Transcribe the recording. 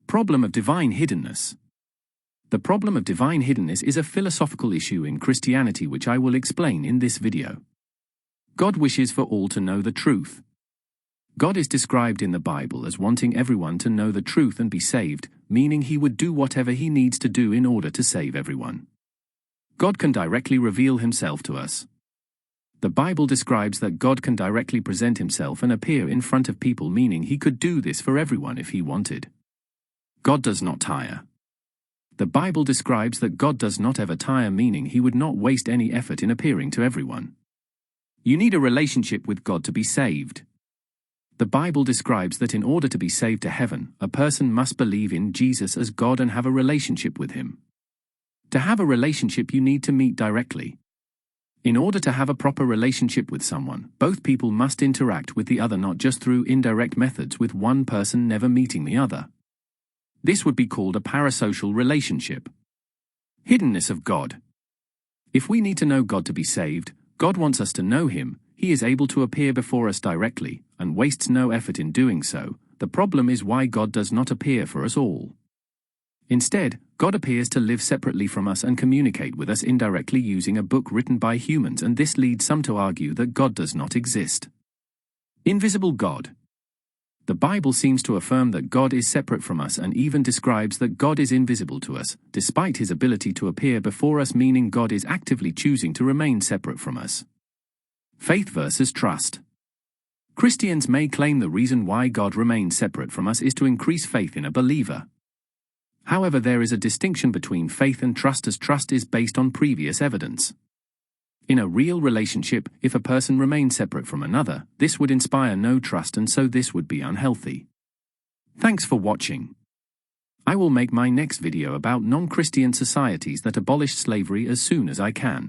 Problem of divine hiddenness. The problem of divine hiddenness is a philosophical issue in Christianity which I will explain in this video. God wishes for all to know the truth. God is described in the Bible as wanting everyone to know the truth and be saved, meaning he would do whatever he needs to do in order to save everyone. God can directly reveal himself to us. The Bible describes that God can directly present himself and appear in front of people, meaning he could do this for everyone if he wanted. God does not tire. The Bible describes that God does not ever tire, meaning he would not waste any effort in appearing to everyone. You need a relationship with God to be saved. The Bible describes that in order to be saved to heaven, a person must believe in Jesus as God and have a relationship with him. To have a relationship, you need to meet directly. In order to have a proper relationship with someone, both people must interact with the other, not just through indirect methods with one person never meeting the other. This would be called a parasocial relationship. Hiddenness of God. If we need to know God to be saved, God wants us to know him. He is able to appear before us directly, and wastes no effort in doing so. The problem is why God does not appear for us all. Instead, God appears to live separately from us and communicate with us indirectly using a book written by humans, and this leads some to argue that God does not exist. Invisible God. The Bible seems to affirm that God is separate from us and even describes that God is invisible to us, despite his ability to appear before us, meaning God is actively choosing to remain separate from us. Faith versus trust. Christians may claim the reason why God remains separate from us is to increase faith in a believer. However, there is a distinction between faith and trust, as trust is based on previous evidence. In a real relationship, if a person remains separate from another, this would inspire no trust, and so this would be unhealthy. Thanks for watching. I will make my next video about non-Christian societies that abolished slavery as soon as I can.